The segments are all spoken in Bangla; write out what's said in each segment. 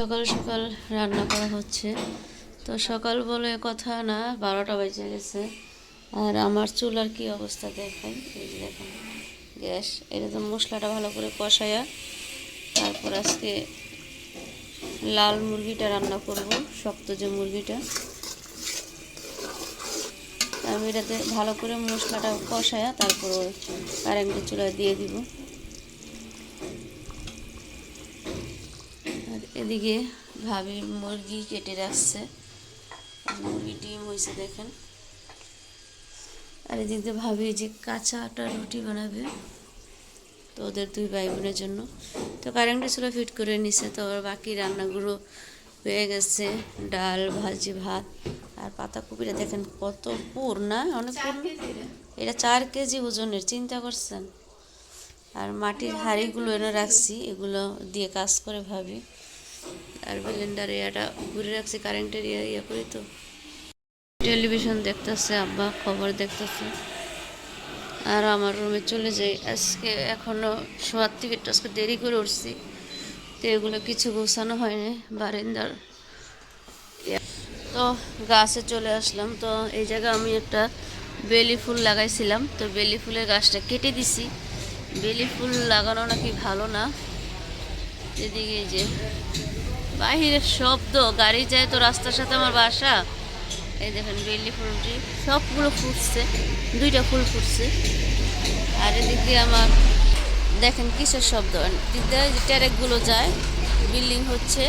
সকাল সকাল রান্না করা হচ্ছে। তো সকাল বলে কথা না, 12টা বেজে গেছে। আর আমার চুলার কি অবস্থা দেখেন, এই যে দেখেন গ্যাস। এটা তো মশলাটা ভালো করে কষায়া তারপর আজকে লাল মুরগিটা রান্না করব, শক্ত যে মুরগিটা। আমি এটাতে ভালো করে মশলাটা কষায়া তারপর কারেন্টের চুলায় দিয়ে দিব। আর এদিকে ভাবি মুরগি কেটে রাখছে, মুরগি ডিম হয়েছে দেখেন। আর এদিক দিয়ে ভাবি যে কাঁচা আটা রুটি বানাবে, তো ওদের দুই ভাই বোনের জন্য। তো কারেন্টের চুলা ফিট করে নিছে। তো বাকি রান্নাগুলো হয়ে গেছে, ডাল ভাজি ভাত। আর পাতাকপিটা দেখেন কত পুর না, অনেক পুর। এটা 4 কেজি ওজনের, চিন্তা করছেন। আর মাটির হাঁড়িগুলো এনে রাখছি, এগুলো দিয়ে কাজ করে ভাবি। আর ব্লেন্ডার এটা ঘুরে রাখছি, কারেন্টের ইয়ে করি। তো টেলিভিশন দেখতেছে, আব্বা খবর দেখতেছে। আর আমার রুমে চলে যাই। আজকে এখনও শোয়ার থেকে আজকে দেরি করে উঠছি, তো এগুলো কিছু গোছানো হয়নি বারান্দার। তো গাছে চলে আসলাম। তো এই জায়গায় আমি একটা বেলি ফুল লাগাইছিলাম, তো বেলি ফুলের গাছটা কেটে দিছি। বেলি ফুল লাগানো নাকি ভালো না। এদিকে যে বাহিরের শব্দ, গাড়ি যায় তো রাস্তার সাথে আমার বাসা। এই দেখেন বেলি ফুলটি সবগুলো ফুটছে, 2টা ফুল ফুটছে। আর এদিকে আমার দেখেন কিসের শব্দ, যে ট্যারেকগুলো যায়, বিল্ডিং হচ্ছে,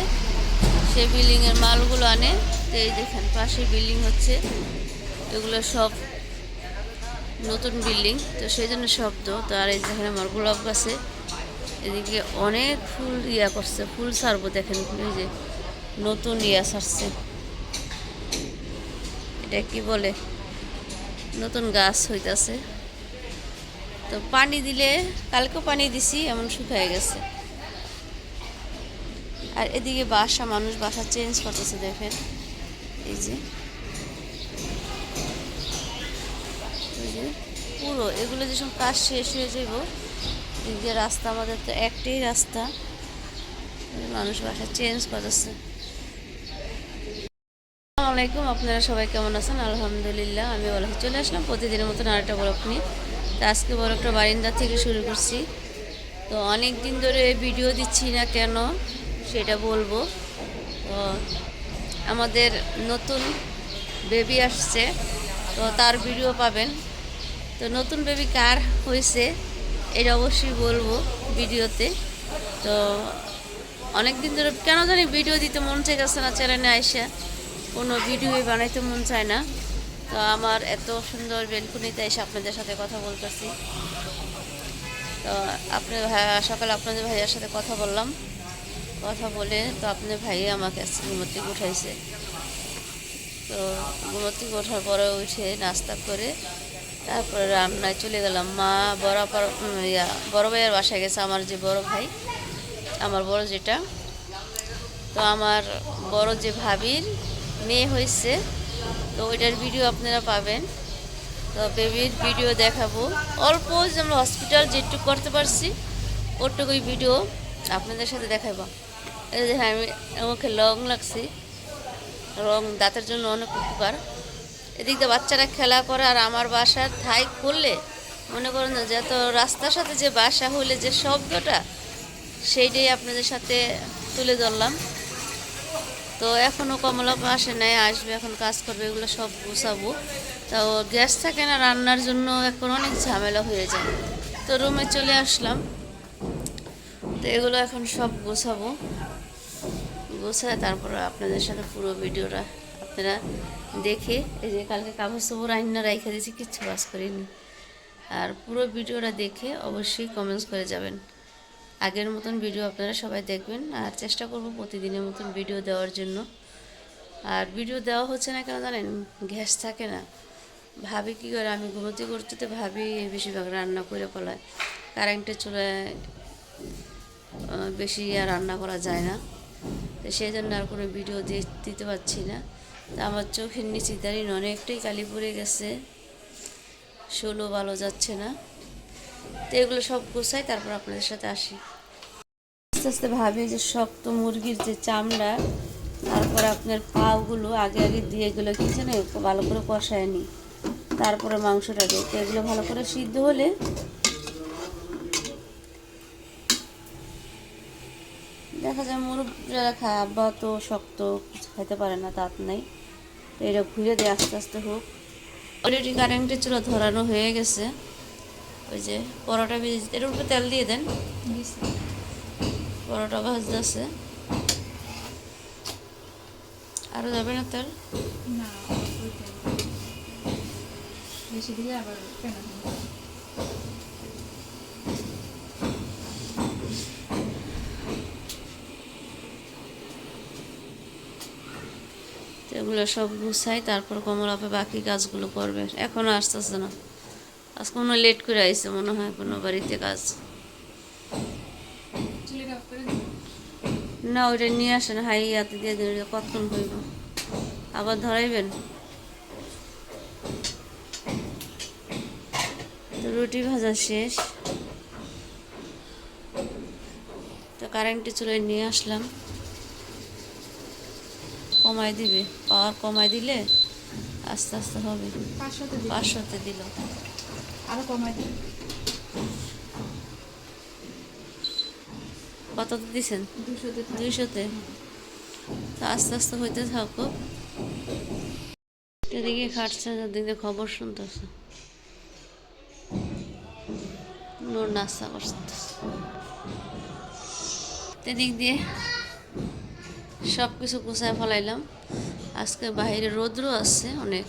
সেই বিল্ডিংয়ের মালগুলো আনে। তো এই দেখেন পাশে বিল্ডিং হচ্ছে, এগুলো সব নতুন বিল্ডিং, তো সেই জন্য শব্দ। তো আর এই দেখেন আমার গোলাপ গাছে এদিকে অনেক ফুল করছে, ফুল ছাড়বো। দেখেন এই যে নতুন ছাড়ছে, এটা কি বলে, নতুন গাছ হইতাছে। তো পানি দিলে, কালকেও পানি দিছি, এমন শুকিয়ে গেছে। আর এদিকে মানুষ বাসা চেঞ্জ করতেছে দেখেন, এই যে পুরো এগুলো যেসব কাজ শেষ হয়ে যাব, এই যে রাস্তা, আমাদের তো একটাই রাস্তা, মানুষ বাসা চেঞ্জ করতেছে। আসসালামু আলাইকুম, আপনারা সবাই কেমন আছেন? আলহামদুলিল্লাহ, আমি ভালো আছি। চলে আসলাম প্রতিদিনের মতন আরেকটা ব্লগ নিয়ে। তো আজকে বড় একটা বারিন্দা থেকে শুরু করছি। তো অনেক দিন ধরে ভিডিও দিচ্ছি না কেন সেটা বলবো। তো আমাদের নতুন বেবি আসছে, তো তার ভিডিও পাবেন। তো নতুন বেবি কার হয়েছে এটা অবশ্যই বলবো ভিডিওতে। তো অনেক দিন ধরে কেন জানি ভিডিও দিতে মন চাইতেছে না, চ্যানেলে আইসা কোনো ভিডিওই বানাইতে মন চায় না। তো আমার এত সুন্দর বেলকুনিতে এসে আপনাদের সাথে কথা বলতেছি। তো সকালে আপনাদের ভাইয়ার সাথে কথা বললাম, কথা বলে তো আপনার ভাই আমাকে ঘুমোর থেকে উঠাইছে। তো ঘুমোর থেকে ওঠার পরে উঠে নাস্তা করে তারপরে রান্নায় চলে গেলাম। মা বড় ভাইয়ের বাসায় গেছে, আমার যে বড় ভাই, আমার বড় যেটা। তো আমার বড় যে ভাবির মেয়ে হয়েছে, তো ওইটার ভিডিও আপনারা পাবেন। তো বেবির ভিডিও দেখাবো, অল্প যে আমরা হসপিটাল যেটুকু করতে পারছি ওটুকুই ভিডিও আপনাদের সাথে দেখাবো। এই যে আমি আমাকে লং লাগছি, রং দাঁতের জন্য অনেক উপকার। এদিক দিয়ে বাচ্চারা খেলা করে, আর আমার বাসার ঠাই খুললে মনে করেন না যে এত রাস্তার সাথে যে বাসা হলে যে শব্দটা, সেইটাই আপনাদের সাথে তুলে ধরলাম। তো এখনও কমলা আসে নাই, আসবে, এখন কাজ করবে, এগুলো সব গুছাবো। তো গ্যাস থাকে না রান্নার জন্য, এখন অনেক ঝামেলা হয়ে যায়। তো রুমে চলে আসলাম, তো এগুলো এখন সব গোছাবো, গোছায় তারপর আপনাদের সাথে পুরো ভিডিওটা আপনারা দেখে। এই যে কালকে কাপড় চোপড় রান্না রাইখে দিয়েছি, কিচ্ছু কাজ করিনি। আর পুরো ভিডিওটা দেখে অবশ্যই কমেন্টস করে যাবেন। আগের মতন ভিডিও আপনারা সবাই দেখবেন, আর চেষ্টা করব প্রতিদিনের মতন ভিডিও দেওয়ার জন্য। আর ভিডিও দেওয়া হচ্ছে না কেন জানেন, গ্যাস থাকে না। ভাবি কী করে, আমি ঘুমোতে করতে ভাবি বেশিরভাগ রান্না করে ফেলায়। কারেন্টের চুলায় বেশি আর রান্না করা যায় না, তো সেই জন্য আর কোনো ভিডিও দিতে পারছি না। তো আমার চোখের নিচে দাঁড়িয়ে অনেকটাই কালি পড়ে গেছে, শোলও ভালো যাচ্ছে না। তো এগুলো সব গোছাই তারপর আপনাদের সাথে আসি। আস্তে আস্তে ভাবি যে শক্ত মুরগির যে চামড়া, তারপরে আপনার পাগুলো আগে আগে দিয়ে এগুলো কি জানে ভালো করে কষায় নিই, তারপরে মাংসটা দিই। তো এগুলো ভালো করে সিদ্ধ হলে দেখা যায় মুরগ যারা খায়, আব্বা তো শক্ত কিছু খাইতে পারে না, তাত নাই। তো এটা ঘুরে দিয়ে আস্তে আস্তে হোক। অলরেডি কারেন্টের চুলা ধরানো হয়ে গেছে। ওই যে পরোটা ভেজে, এর উপরে তেল দিয়ে দেন, পরোটা ভাজতেছে। আরও যাবে না তেল? না, বেশি দিলে আবার কেন এগুলো সব গুছাই, তারপর কমল আপে বাকি কাজগুলো করবে। এখনও আসতেছে না, আজকে মনে হয় লেট করে আইসে মনে হয় কোনো বাড়িতে কাজ। চুলিটা অফ করে দিন। না ওইটা নিয়ে আসেন, হাই হাতে দিয়ে দিন, কতক্ষণ হইব আবার ধরাইবেন। তো রুটি ভাজা শেষ, তো কারেন্টে চলে নিয়ে আসলাম। কমাই দিবে, পাওয়ার কমাই দিলে আস্তে আস্তে হবে। 500-তে দিল, আরো কমাই দিন। কততে দিছেন? 200-তে 200-তে। তো আস্তে আস্তে হইতে থাকো। এদিকে খাটছে, ওদিকে খবর শুনতেছে, নূর নাস্তা করতেছে। এদিক দিয়ে সব কিছু গুছায় ফেলাইলাম। আজকে বাইরে রৌদ্র আছে অনেক,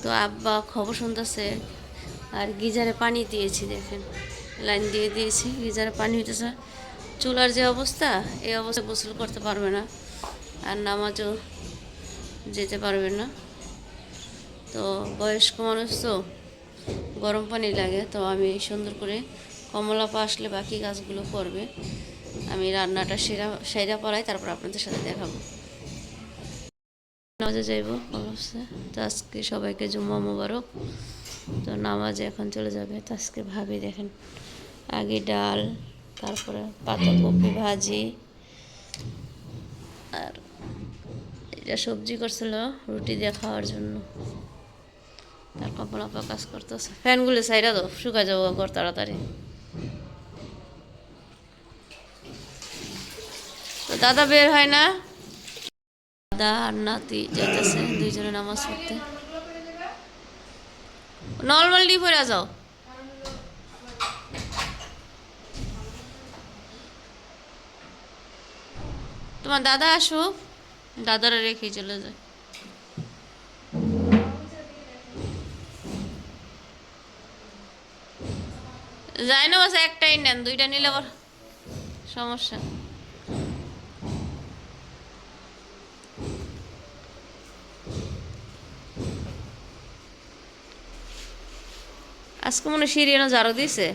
তো আব্বা খবর শুনতেছে। আর গিজারে পানি দিয়েছি, দেখেন লাইন দিয়ে দিয়েছি, গিজারে পানি হইতেছে। চুলার যে অবস্থা, এই অবস্থায় গোসল করতে পারবে না, আর নামাজও যেতে পারবে না। তো বয়স্ক মানুষ তো গরম পানি লাগে। তো আমি সুন্দর করে, কমলাপা আসলে বাকি কাজগুলো করবে, আমি রান্নাটা সেরা পড়াই, তারপর আপনাদের সাথে দেখাবো। নামাজে যাইব অবশ্যই। তো আজকে সবাইকে জুম্মা মুবারক। তো নামাজে এখন চলে যাবে। তো আজকে ভাবি দেখেন, আগে ডাল, তারপরে পাতাকপি ভাজি, আর এটা সবজি করছিল রুটি দিয়ে খাওয়ার জন্য। তার কপড়া কাজ করতেছে। ফ্যানগুলো সাইডা দাও, শুকায় যাবো ঘর তাড়াতাড়ি। তো দাদা বের হয় না, দাদা আর নাতি যাইতেছে দুইজনে নামাজ পড়তে। নর্মাল ডি পরে যাও। তোমার দাদা আসুক, দাদারা রেখে চলে যায়। যাই না, বাস একটাই নেন, দুইটা নিলে আবার সমস্যা। আজকে মনে সিরিয়ানো ঝাড়ু দিছে।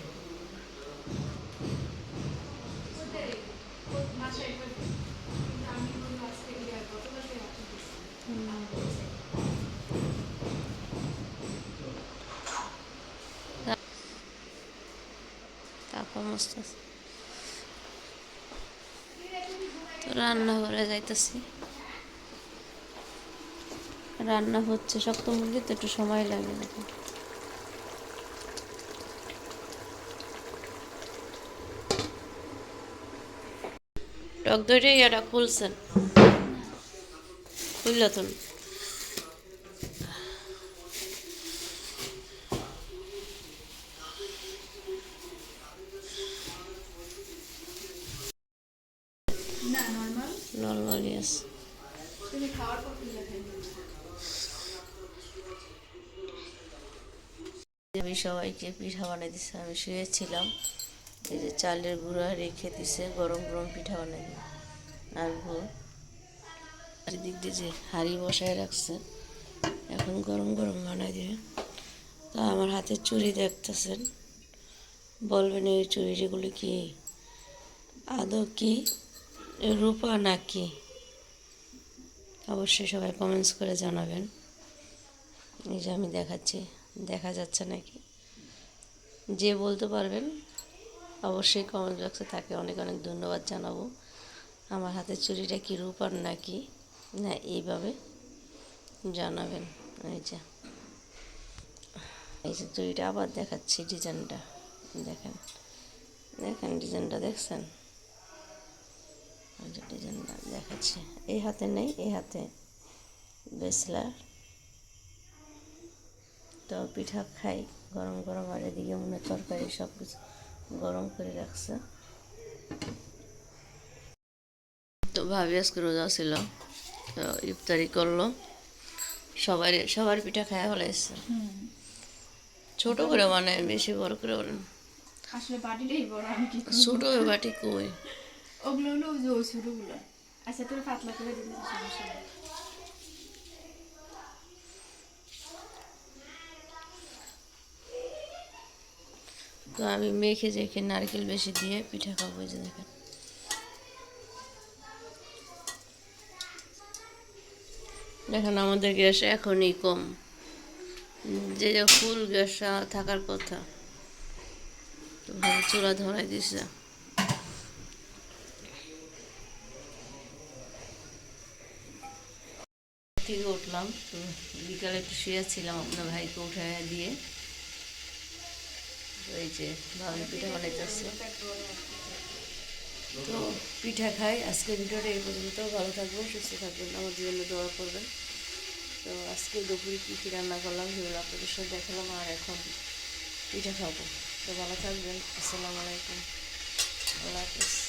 তারপর মস্ত তো রান্নাঘরে যাইতেছি, রান্না হচ্ছে। শক্ত মুরগি তো একটু সময় লাগে নাকি। টক দইটা এটা খুলছেন, খুলল তো না, নরমাল। নর্মালি আছে। তুমি খাওয়ার পর খুলে খাইবে। আমি সবাইকে পিঠা বানিয়ে দিছে, আমি শুয়েছিলাম। এই যে চালের গুঁড়া রেখে দিছে, গরম গরম পিঠা বানাই আর গুড়। চারিদিক দিয়ে যে হাঁড়ি বসায় রাখছে, এখন গরম গরম বানাই দিবে। তা আমার হাতের চুড়ি দেখতেছেন, বলবেন এই চুড়িগুলো কি আদৌ কি রূপা নাকি? অবশ্যই সবাই কমেন্টস করে জানাবেন। এই যে আমি দেখাচ্ছি, দেখা যাচ্ছে নাকি? যে বলতে পারবেন অবশ্যই কমেন্ট বক্সে তাকে অনেক অনেক ধন্যবাদ জানাবো। আমার হাতের চুড়িটা কি রূপার নাকি না এইভাবে জানাবেন। এই যে চুড়িটা আবার দেখাচ্ছি, ডিজাইনটা দেখেন, দেখেন ডিজাইনটা দেখছেন, ওই যে ডিজাইনটা দেখাচ্ছি। এই হাতে নেই, এই হাতে ব্রেসলেট। তো পিঠা খাই গরম গরম, আর এদিকে মনে হয় তরকারি সব কিছু গরম করে রাখছে। তো ভাবি আজকে রোজা ছিল, তো ইফতারি করলো, সবার পিঠা খাওয়া হলে এসছে ছোট করে, মানে বেশি বড় করে বলেন। আসলে বাটিটাই বড়, আমি কি করব? ছোট বাটি কই, ওগুলো হলো ওই যে ওই ছোটগুলো। আচ্ছা তোর পাতলা করে দিলে সমস্যা নেই। তো আমি মেখে যেখে নারকেল বেশি দিয়ে পিঠা খাবো। এই যে দেখেন, দেখেন আমাদের গ্যাস এখনই কম, যে যে ফুল গ্যাস থাকার কথা, তো ভাবে চুলা ধরাই দিছে। থেকে উঠলাম, তো বিকালে একটু শুয়েছিলাম আপনার ভাইকে উঠায় দিয়ে। তো এই যে ভাবি পিঠা বানাইতেছে, তো পিঠা খাই। আজকে ভিডিওটা এই পর্যন্ত। ভালো থাকবেন, সুস্থ থাকবেন, আমার জন্য দোয়া করবেন। তো আজকে দুপুরে কী কী রান্না করলাম সেগুলো আপনাদের সাথে দেখালাম, আর এখন পিঠা খাবো। তো ভালো থাকবেন, আসসালামু আলাইকুম, আল্লাহ হাফিজ।